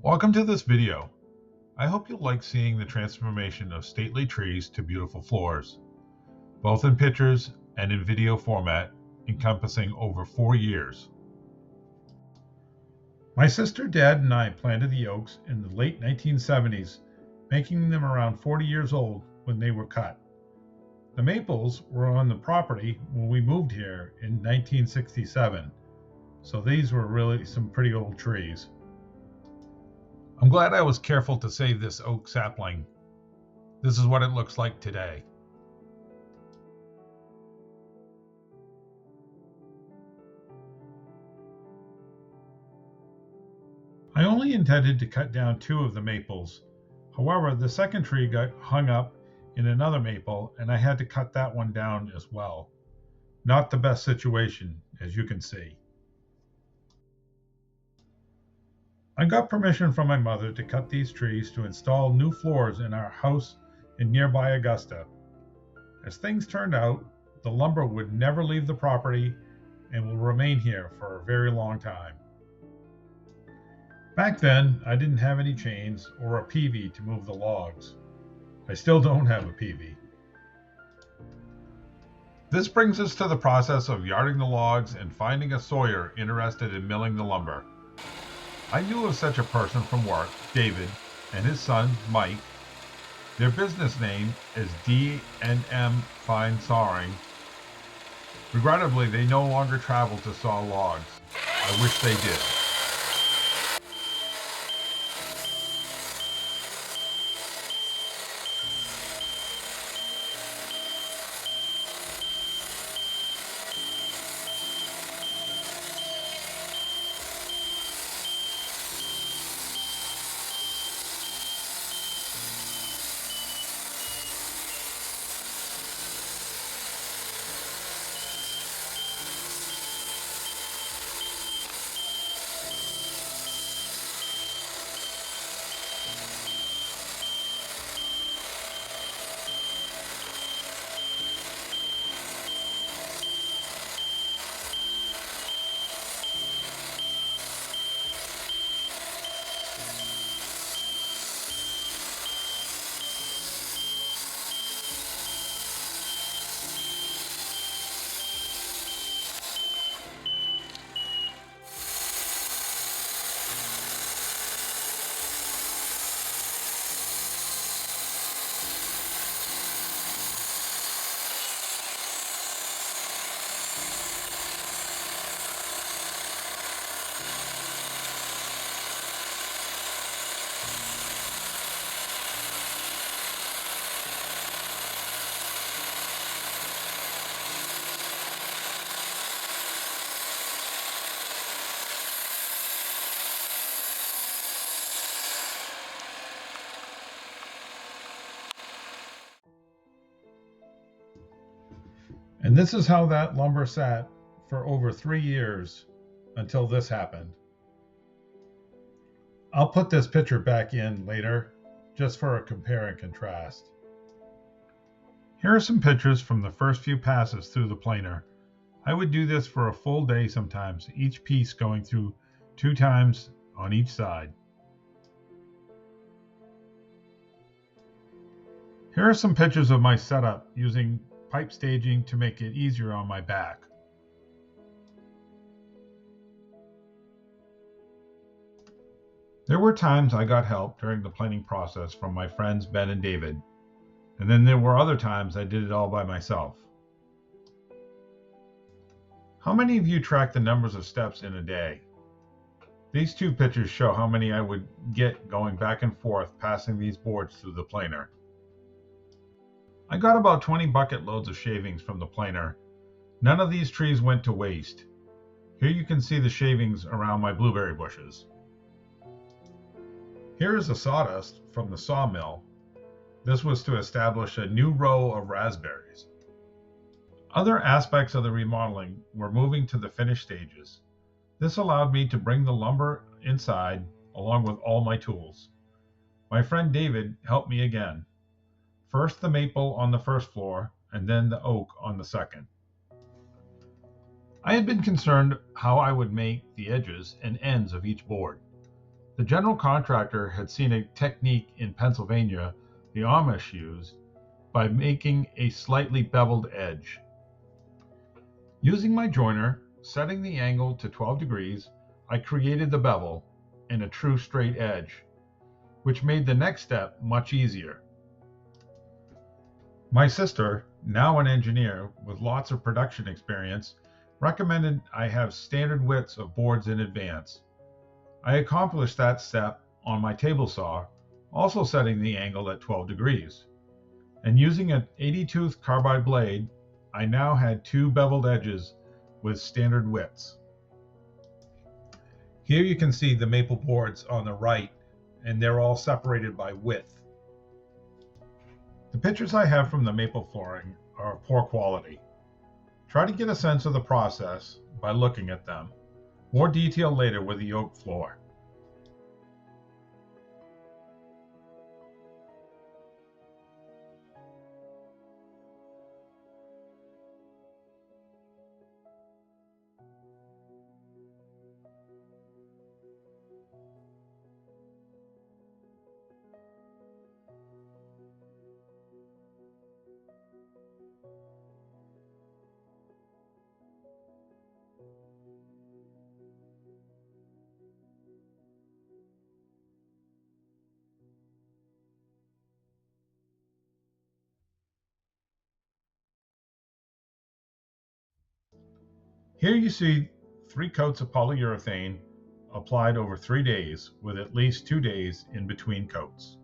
Welcome to this video. I hope you'll like seeing the transformation of stately trees to beautiful floors, both in pictures and in video format, encompassing over 4 years. My sister, Dad, and I planted the oaks in the late 1970s, making them around 40 years old when they were cut. The maples were on the property when we moved here in 1967, so these were really some pretty old trees. I'm glad I was careful to save this oak sapling. This is what it looks like today. I only intended to cut down 2 of the maples. However, the second tree got hung up in another maple and I had to cut that one down as well. Not the best situation, as you can see. I got permission from my mother to cut these trees to install new floors in our house in nearby Augusta. As things turned out, the lumber would never leave the property and will remain here for a very long time. Back then, I didn't have any chains or a PV to move the logs. I still don't have a PV. This brings us to the process of yarding the logs and finding a sawyer interested in milling the lumber. I knew of such a person from work, David, and his son, Mike. Their business name is D&M Fine Sawing. Regrettably, they no longer travel to saw logs. I wish they did. And this is how that lumber sat for over 3 years until this happened. I'll put this picture back in later, just for a compare and contrast. Here are some pictures from the first few passes through the planer. I would do this for a full day sometimes, each piece going through 2 times on each side. Here are some pictures of my setup using pipe staging to make it easier on my back. There were times I got help during the planing process from my friends Ben and David, and then there were other times I did it all by myself. How many of you track the numbers of steps in a day? These 2 pictures show how many I would get going back and forth passing these boards through the planer. I got about 20 bucket loads of shavings from the planer. None of these trees went to waste. Here you can see the shavings around my blueberry bushes. Here is the sawdust from the sawmill. This was to establish a new row of raspberries. Other aspects of the remodeling were moving to the finished stages. This allowed me to bring the lumber inside along with all my tools. My friend David helped me again. First the maple on the first floor, and then the oak on the second. I had been concerned how I would make the edges and ends of each board. The general contractor had seen a technique in Pennsylvania the Amish used by making a slightly beveled edge. Using my joiner, setting the angle to 12 degrees, I created the bevel and a true straight edge, which made the next step much easier. My sister, now an engineer with lots of production experience, recommended I have standard widths of boards in advance. I accomplished that step on my table saw, also setting the angle at 12 degrees. And using an 80-tooth carbide blade, I now had two beveled edges with standard widths. Here you can see the maple boards on the right, and they're all separated by width. The pictures I have from the maple flooring are of poor quality. Try to get a sense of the process by looking at them. More detail later with the oak floor. Here you see 3 coats of polyurethane applied over 3 days, with at least 2 days in between coats.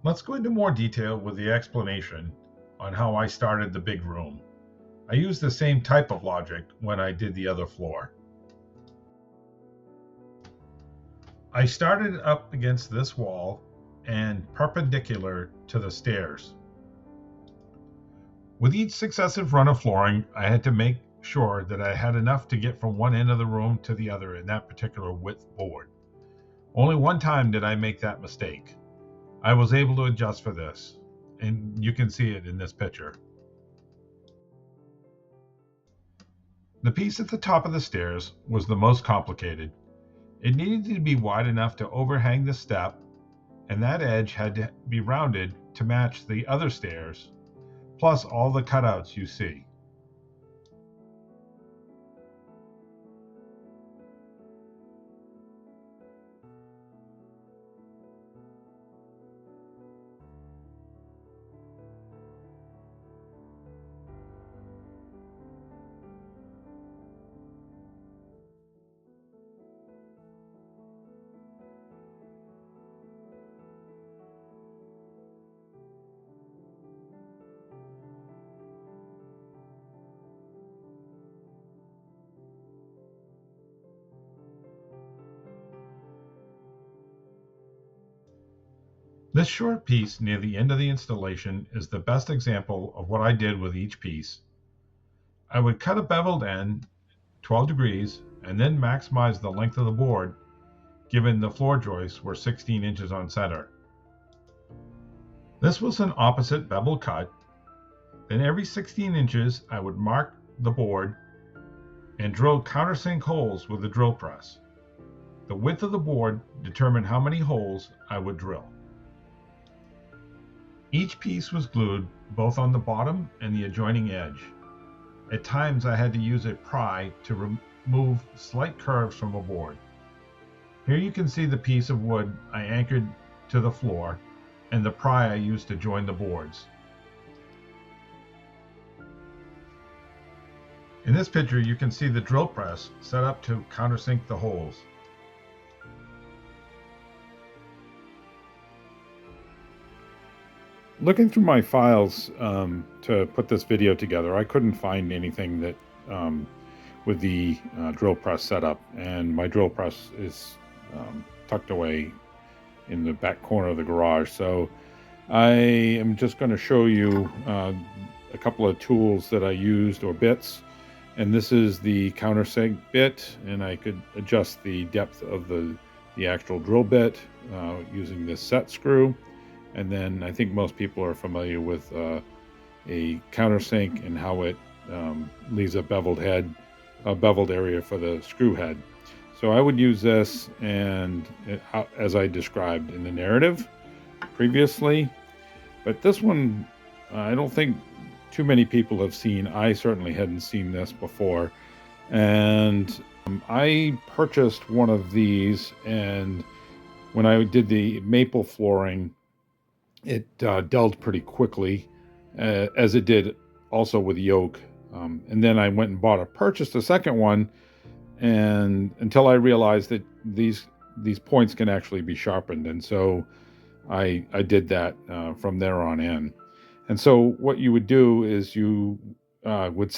Let's go into more detail with the explanation on how I started the big room. I used the same type of logic when I did the other floor. I started up against this wall and perpendicular to the stairs. With each successive run of flooring, I had to make sure that I had enough to get from one end of the room to the other in that particular width board. Only one time did I make that mistake. I was able to adjust for this, and you can see it in this picture. The piece at the top of the stairs was the most complicated. It needed to be wide enough to overhang the step, and that edge had to be rounded to match the other stairs, plus all the cutouts you see. This short piece near the end of the installation is the best example of what I did with each piece. I would cut a beveled end 12 degrees and then maximize the length of the board, given the floor joists were 16 inches on center. This was an opposite bevel cut. Then every 16 inches I would mark the board and drill countersink holes with the drill press. The width of the board determined how many holes I would drill. Each piece was glued both on the bottom and the adjoining edge. At times I had to use a pry to remove slight curves from a board. Here you can see the piece of wood I anchored to the floor and the pry I used to join the boards. In this picture you can see the drill press set up to countersink the holes. Looking through my files to put this video together, I couldn't find anything that with the drill press setup, and my drill press is tucked away in the back corner of the garage. So I am just going to show you a couple of tools that I used, or bits, and this is the countersink bit, and I could adjust the depth of the actual drill bit using this set screw. And then I think most people are familiar with a countersink and how it leaves a beveled head beveled area for the screw head. So I would use this, and as I described in the narrative previously, but this one I don't think too many people have seen. I certainly hadn't seen this before, and I purchased one of these, and when I did the maple flooring, it dulled pretty quickly, as it did also with the oak. And then I went and purchased a second one, and until I realized that these points can actually be sharpened, and so I did that from there on in. And so what you would do is you could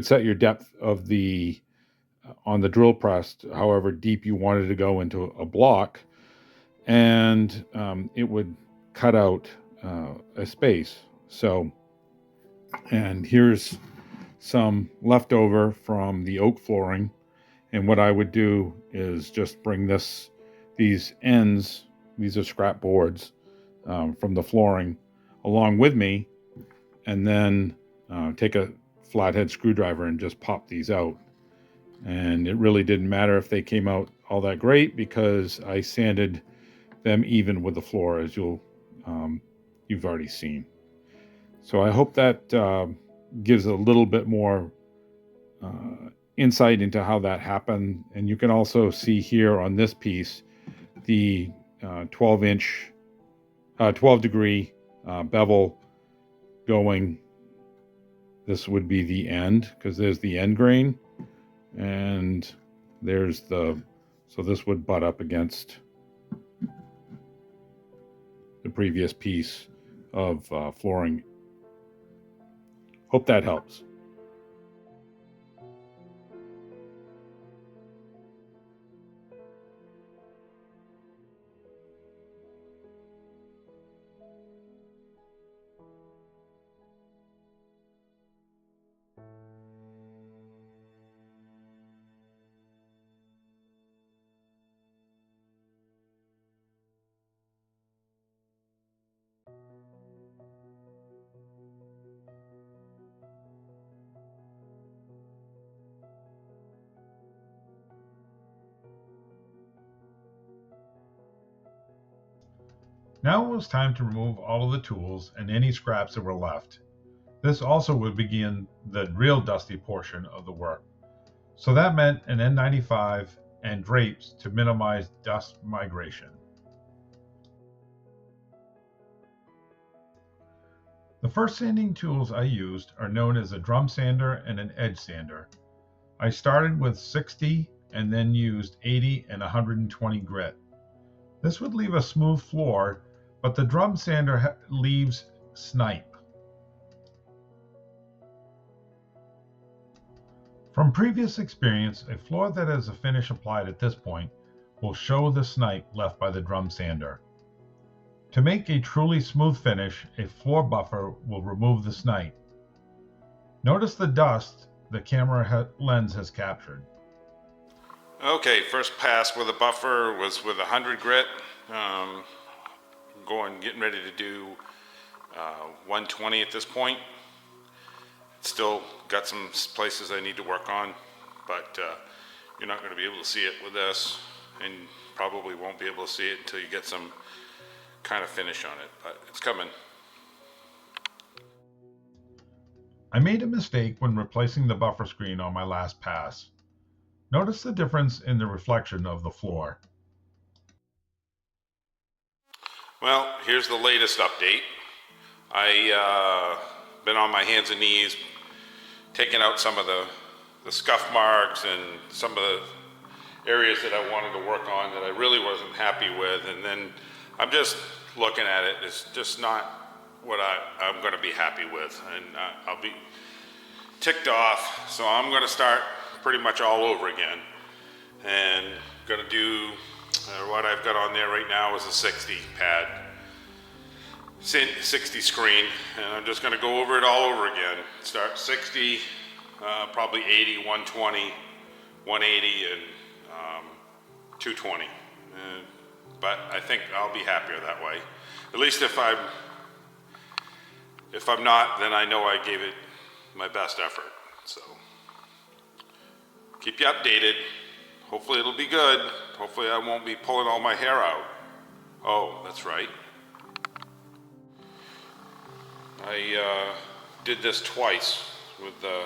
set your depth of the on the drill press, however deep you wanted to go into a block, and it would cut out a space. So, and here's some leftover from the oak flooring, and what I would do is just bring these ends, these are scrap boards from the flooring, along with me, and then take a flathead screwdriver and just pop these out. And it really didn't matter if they came out all that great, because I sanded them even with the floor, as you've already seen. So I hope that gives a little bit more insight into how that happened. And you can also see here on this piece the 12 degree bevel going. This would be the end, because there's the end grain, and there's so this would butt up against the previous piece of flooring. Hope that helps. Now it was time to remove all of the tools and any scraps that were left. This also would begin the real dusty portion of the work. So that meant an N95 and drapes to minimize dust migration. The first sanding tools I used are known as a drum sander and an edge sander. I started with 60 and then used 80 and 120 grit. This would leave a smooth floor, but the drum sander leaves snipe. From previous experience, a floor that has a finish applied at this point will show the snipe left by the drum sander. To make a truly smooth finish, a floor buffer will remove the snipe. Notice the dust the camera lens has captured. Okay, first pass with a buffer was with 100 grit. Getting ready to do 120 at this point. Still got some places I need to work on, but you're not going to be able to see it with this, and probably won't be able to see it until you get some kind of finish on it, but it's coming. I made a mistake when replacing the buffer screen on my last pass. Notice the difference in the reflection of the floor. Well, here's the latest update. I been on my hands and knees taking out some of the scuff marks and some of the areas that I wanted to work on that I really wasn't happy with, and then I'm just looking at it. It's just not what I'm going to be happy with, and I'll be ticked off. So I'm going to start pretty much all over again, and going to do what I've got on there right now is a 60 pad, 60 screen, and I'm just going to go over it all over again. Start 60, probably 80, 120, 180, and 220. But I think I'll be happier that way. At least if I'm not, then I know I gave it my best effort. So keep you updated. Hopefully it'll be good. Hopefully I won't be pulling all my hair out. Oh, that's right. I did this twice with the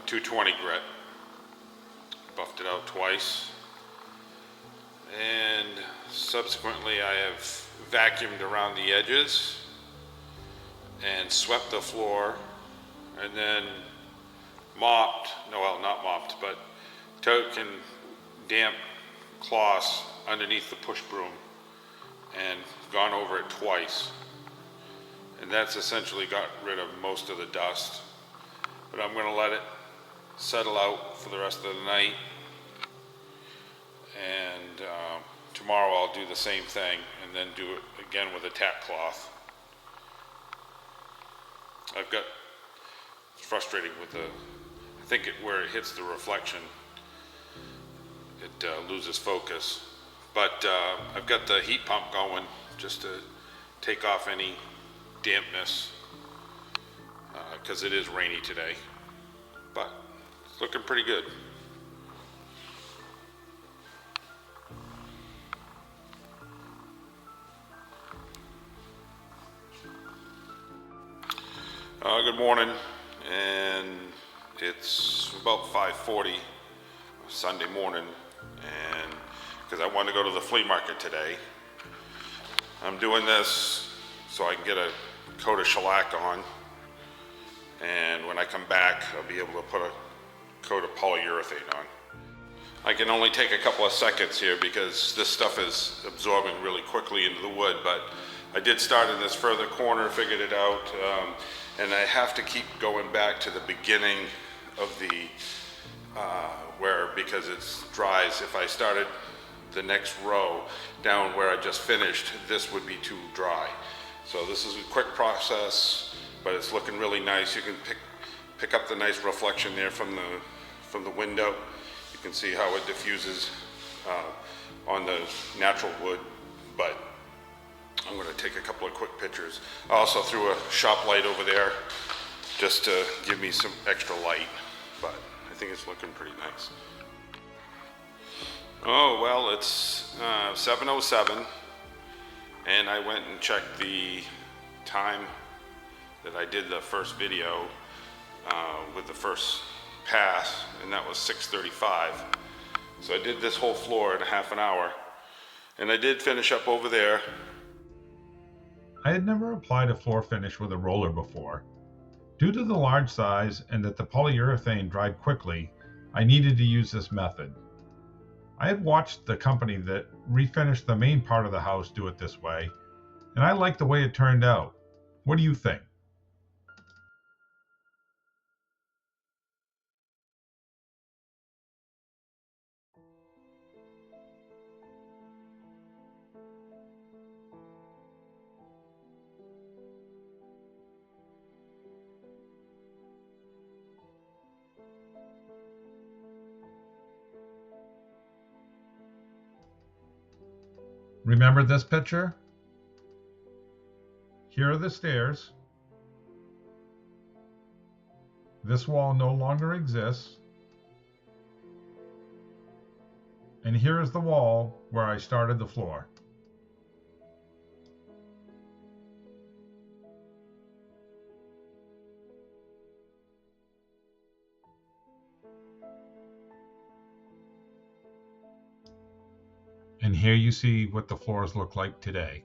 220 grit. Buffed it out twice. And subsequently I have vacuumed around the edges and swept the floor and then mopped, no, well, not mopped, but taken damp cloths underneath the push broom and gone over it twice. And that's essentially got rid of most of the dust. But I'm going to let it settle out for the rest of the night. And tomorrow I'll do the same thing and then do it again with a tack cloth. It's frustrating with I think where it hits the reflection, it loses focus. But I've got the heat pump going just to take off any dampness because it is rainy today, but it's looking pretty good. Good morning, and it's about 5:40 Sunday morning, and because I wanted to go to the flea market today. I'm doing this so I can get a coat of shellac on, and when I come back I'll be able to put a coat of polyurethane on. I can only take a couple of seconds here because this stuff is absorbing really quickly into the wood, but I did start in this further corner, figured it out, and I have to keep going back to the beginning of the because it dries. If I started the next row down where I just finished, this would be too dry. So this is a quick process, but it's looking really nice. You can pick up the nice reflection there from the window. You can see how it diffuses on the natural wood, but I'm going to take a couple of quick pictures. I also threw a shop light over there just to give me some extra light, but I think it's looking pretty nice. Oh, well, it's 7:07, and I went and checked the time that I did the first video with the first pass, and that was 6:35. So I did this whole floor in a half an hour, and I did finish up over there. I had never applied a floor finish with a roller before. Due to the large size and that the polyurethane dried quickly, I needed to use this method. I had watched the company that refinished the main part of the house do it this way, and I liked the way it turned out. What do you think? Remember this picture? Here are the stairs. This wall no longer exists. And here is the wall where I started the floor. And here you see what the floors look like today.